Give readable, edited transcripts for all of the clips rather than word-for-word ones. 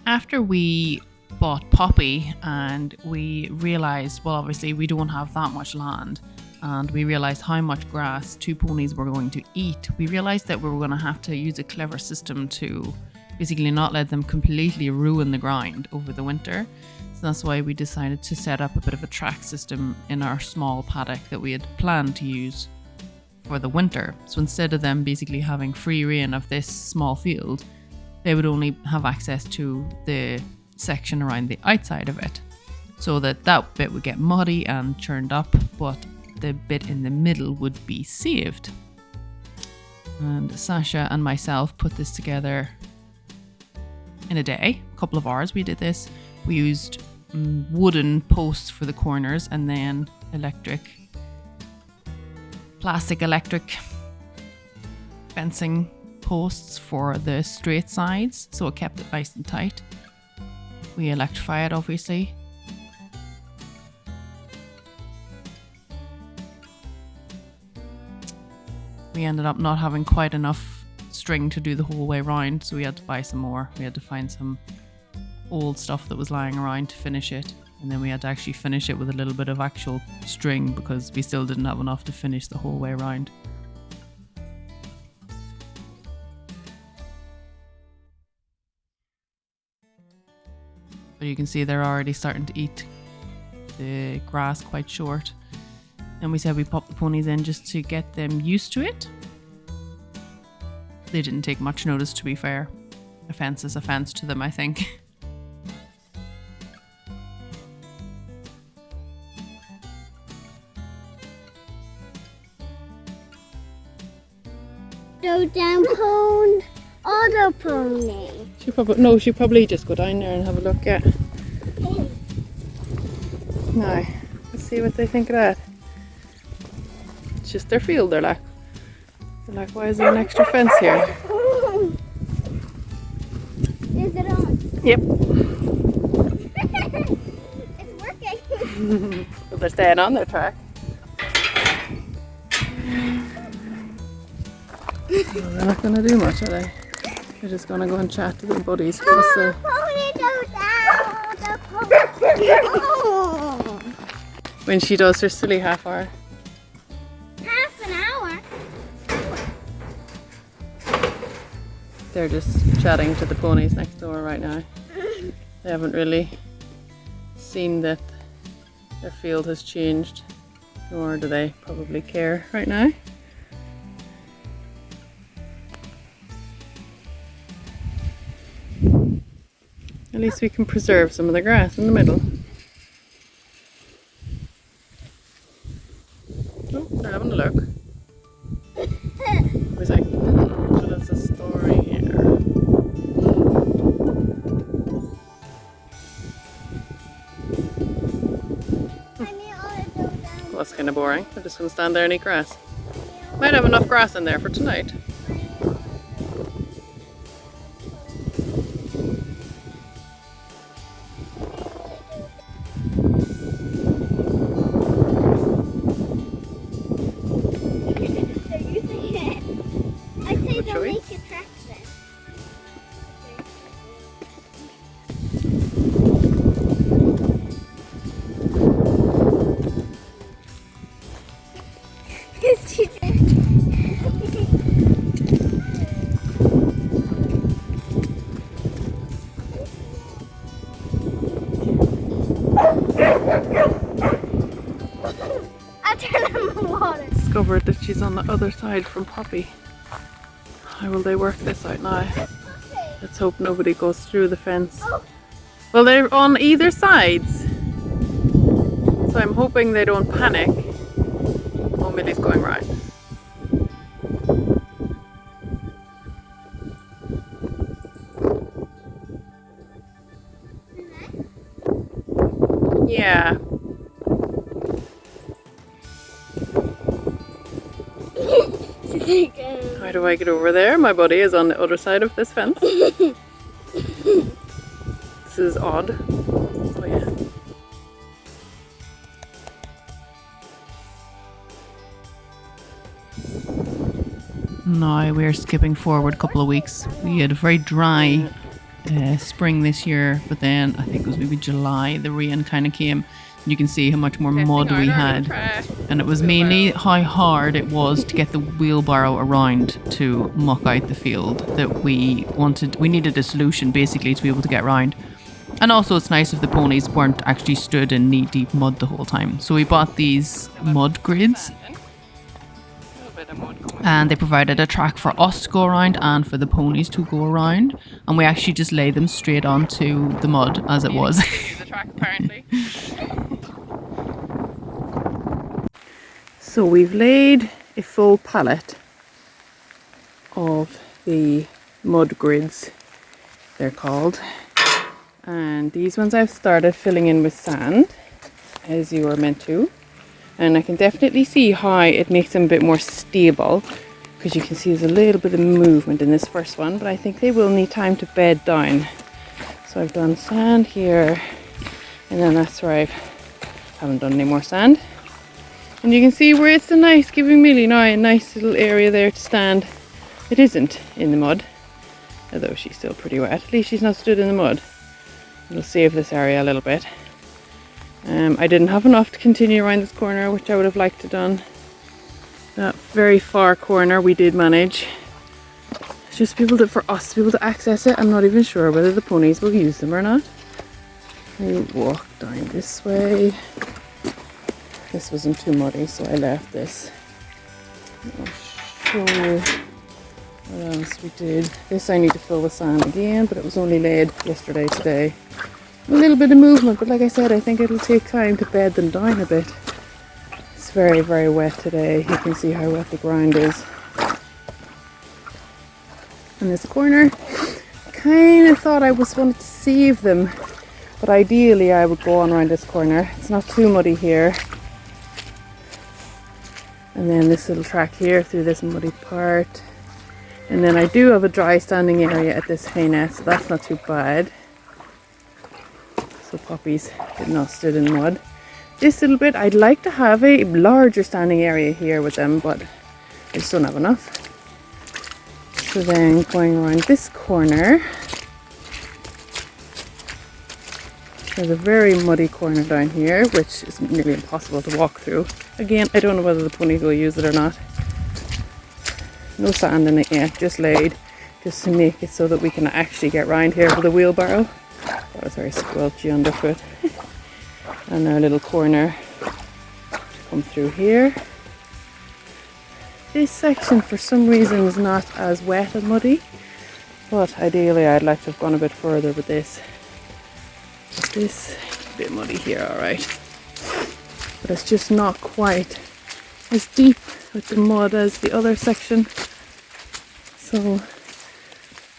After we bought Poppy and we realised, well, obviously we don't have that much land, and we realised how much grass 2 ponies were going to eat, we realised that we were going to have to use a clever system to basically not let them completely ruin the ground over the winter. So that's why we decided to set up a bit of a track system in our small paddock that we had planned to use for the winter. So instead of them basically having free reign of this small field, they would only have access to the section around the outside of it, so that bit would get muddy and churned up, but the bit in the middle would be saved. And Sasha and myself put this together in a day, a couple of hours we did this. We used wooden posts for the corners and then plastic electric fencing posts for the straight sides, so it kept it nice and tight. We electrify it, obviously. We ended up not having quite enough string to do the whole way round, so we had to buy some more. We had to find some old stuff that was lying around to finish it, and then we had to actually finish it with a little bit of actual string because we still didn't have enough to finish the whole way around. But you can see they're already starting to eat the grass quite short. And we said we popped the ponies in just to get them used to it. They didn't take much notice, to be fair. A fence is a fence to them, I think. Go down pond, other pony. She'll probably just go down there and have a look at. Now, let's see what they think of that. It's just their field, they're like, why is there an extra fence here? Is it on? Yep. It's working. But they're staying on their track. Well, they're not going to do much, are they? They're just going to go and chat to their buddies. Pony, go down. Oh. When she does her silly half hour. Half an hour. They're just chatting to the ponies next door right now. They haven't really seen that their field has changed, nor do they probably care right now. At least we can preserve some of the grass in the middle. Oh, they're having a look. I was like, so there's a story here. Well, that's kind of boring. They're just going to stand there and eat grass. Might have enough grass in there for tonight. Discovered that she's on the other side from Poppy. How will they work this out now? Let's hope nobody goes through the fence. Well, they're on either sides, so I'm hoping they don't panic. Oh, Millie's going right. Yeah. How do I get over there? My buddy is on the other side of this fence. This is odd. Oh yeah. Now we're skipping forward a couple of weeks. We had a very dry spring this year, but then I think it was maybe July, the rain kind of came. You can see how much more mud we had, and it was mainly how hard it was to get the wheelbarrow around to muck out the field that we wanted. We needed a solution basically to be able to get around. And also it's nice if the ponies weren't actually stood in knee-deep mud the whole time. So we bought these mud grids, and they provided a track for us to go around and for the ponies to go around, and we actually just lay them straight onto the mud as it was. The track, apparently. So we've laid a full pallet of the mud grids, they're called, and these ones I've started filling in with sand, as you were meant to. And I can definitely see how it makes them a bit more stable, because you can see there's a little bit of movement in this first one, but I think they will need time to bed down. So I've done sand here, and then that's where I haven't done any more sand. And you can see where it's giving Millie now a nice little area there to stand. It isn't in the mud, although she's still pretty wet. At least she's not stood in the mud. It'll save this area a little bit. I didn't have enough to continue around this corner, which I would have liked to have done. That very far corner we did manage. It's just for us to be able to access it. I'm not even sure whether the ponies will use them or not. We walk down this way. This wasn't too muddy, so I left this. I'll show you what else we did. This I need to fill with sand again, but it was only laid yesterday, today. A little bit of movement, but like I said, I think it'll take time to bed them down a bit. It's very, very wet today. You can see how wet the ground is. And there's a corner. Kind of thought I wanted to save them, but ideally I would go on around this corner. It's not too muddy here. And then this little track here through this muddy part. And then I do have a dry standing area at this hay net, so that's not too bad. So puppies did not stood in mud. This little bit, I'd like to have a larger standing area here with them, but I just don't have enough. So then going around this corner, there's a very muddy corner down here, which is nearly impossible to walk through. Again, I don't know whether the ponies will use it or not. No sand in it yet, just laid, just to make it so that we can actually get round here with a wheelbarrow. That was very squelchy underfoot. And our little corner to come through here. This section for some reason is not as wet and muddy, but ideally I'd like to have gone a bit further with this. But this is a bit muddy here, alright. But it's just not quite as deep with the mud as the other section. So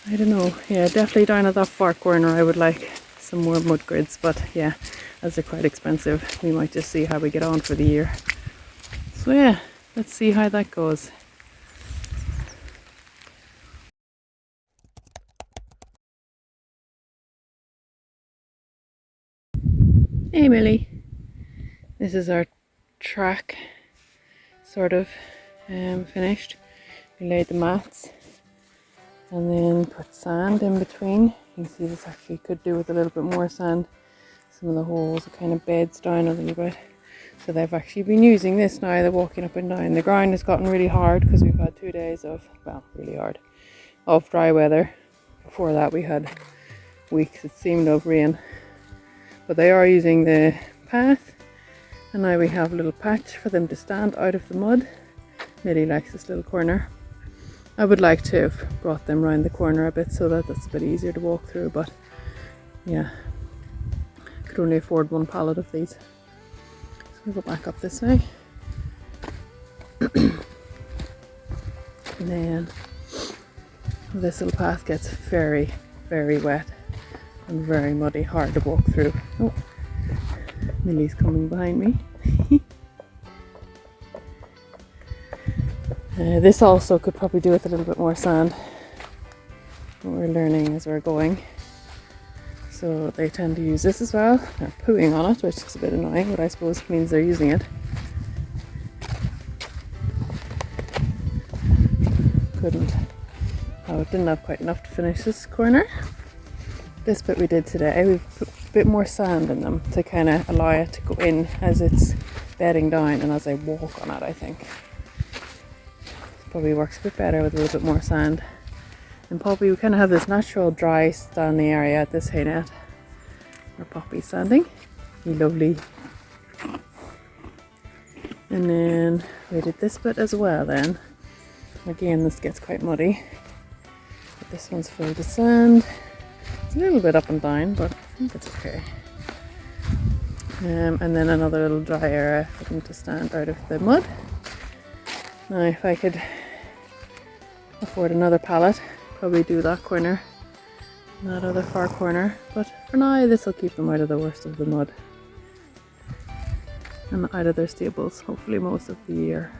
I don't know, yeah, definitely down at that far corner I would like some more mud grids, but yeah, as they're quite expensive, we might just see how we get on for the year. So yeah, let's see how that goes. Hey Millie, this is our track sort of finished. We laid the mats and then put sand in between. You can see this actually could do with a little bit more sand. Some of the holes are kind of beds down a little bit. So they've actually been using this now. They're walking up and down. The ground has gotten really hard because we've had 2 days of, well, really hard, of dry weather. Before that we had weeks it seemed of rain. But they are using the path, and now we have a little patch for them to stand out of the mud. Millie likes this little corner. I would like to have brought them round the corner a bit so that that's a bit easier to walk through, but yeah, could only afford one pallet of these. So we'll go back up this way. And then this little path gets very, very wet and very muddy, hard to walk through. Oh, Millie's coming behind me. This also could probably do with a little bit more sand. We're learning as we're going. So they tend to use this as well. They're pooing on it, which is a bit annoying, but I suppose means they're using it. Didn't have quite enough to finish this corner. this bit we did today, we've put a bit more sand in them to kind of allow it to go in as it's bedding down and as I walk on it, I think. Probably works a bit better with a little bit more sand. And Poppy, we kind of have this natural dry standing area at this hay net where Poppy's standing. Lovely. And then we did this bit as well then. Again, this gets quite muddy. But this one's filled with sand. It's a little bit up and down, but I think it's okay. And then another little dry area for them to stand out of the mud. Now if I could afford another pallet, probably do that corner, that other far corner, but for now this will keep them out of the worst of the mud and out of their stables, hopefully most of the year.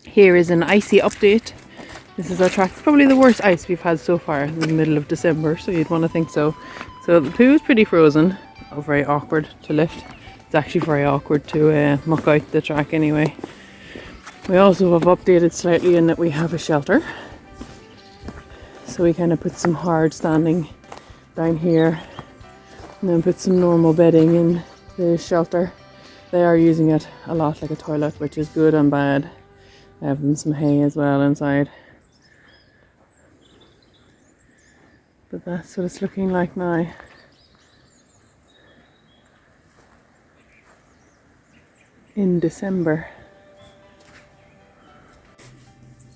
Here is an icy update. This is our track. It's probably the worst ice we've had so far in the middle of December, so you'd want to think so. So the poo is pretty frozen. Oh, very awkward to lift. It's actually very awkward to muck out the track anyway. We also have updated slightly in that we have a shelter. So we kind of put some hard standing down here and then put some normal bedding in the shelter. They are using it a lot like a toilet, which is good and bad. I have them some hay as well inside. But that's what it's looking like now. In December.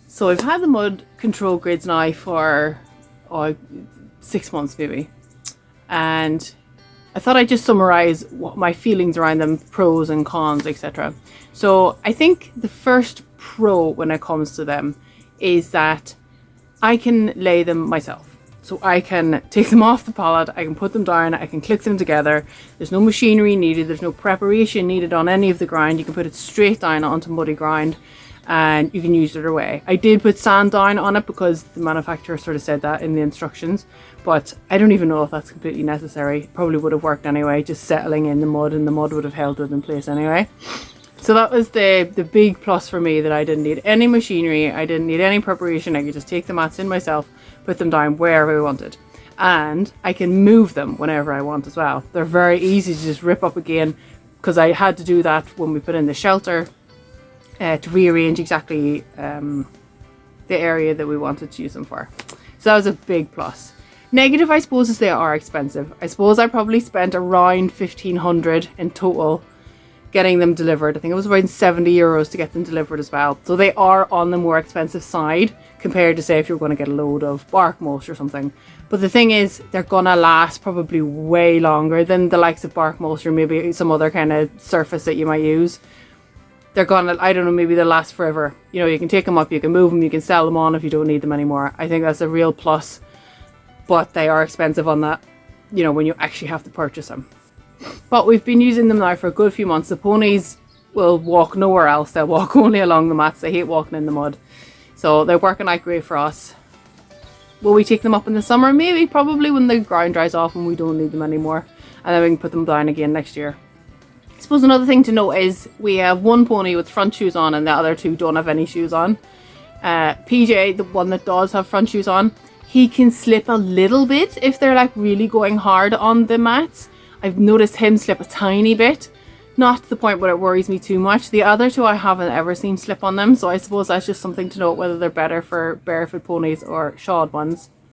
So I've had the mud control grids now for 6 months maybe, and I thought I'd just summarize what my feelings around them, pros and cons, etc. So I think the first pro when it comes to them is that I can lay them myself. So I can take them off the pallet, I can put them down, I can click them together. There's no machinery needed, there's no preparation needed on any of the ground. You can put it straight down onto muddy ground and you can use it away. I did put sand down on it because the manufacturer sort of said that in the instructions, but I don't even know if that's completely necessary. It probably would have worked anyway, just settling in the mud, and the mud would have held it in place anyway. So that was the big plus for me, that I didn't need any machinery, I didn't need any preparation. I could just take the mats in myself, put them down wherever I wanted, and I can move them whenever I want as well. They're very easy to just rip up again, because I had to do that when we put in the shelter to rearrange exactly the area that we wanted to use them for. So that was a big plus. Negative, I suppose, is they are expensive. I suppose I probably spent around 1,500 in total getting them delivered. I think it was around €70 to get them delivered as well. So they are on the more expensive side compared to, say, if you're going to get a load of bark mulch or something. But the thing is, they're gonna last probably way longer than the likes of bark mulch or maybe some other kind of surface that you might use. They're gonna, I don't know, maybe they'll last forever. You know, you can take them up, you can move them, you can sell them on if you don't need them anymore. I think that's a real plus, but they are expensive on that, you know, when you actually have to purchase them. But we've been using them now for a good few months. The ponies will walk nowhere else. They'll walk only along the mats. They hate walking in the mud. So they're working out great for us. Will we take them up in the summer? Maybe, probably when the ground dries off and we don't need them anymore. And then we can put them down again next year. I suppose another thing to note is we have one pony with front shoes on and the other two don't have any shoes on. PJ, the one that does have front shoes on, he can slip a little bit if they're like really going hard on the mats. I've noticed him slip a tiny bit, not to the point where it worries me too much. The other two I haven't ever seen slip on them, so I suppose that's just something to note, whether they're better for barefoot ponies or shod ones.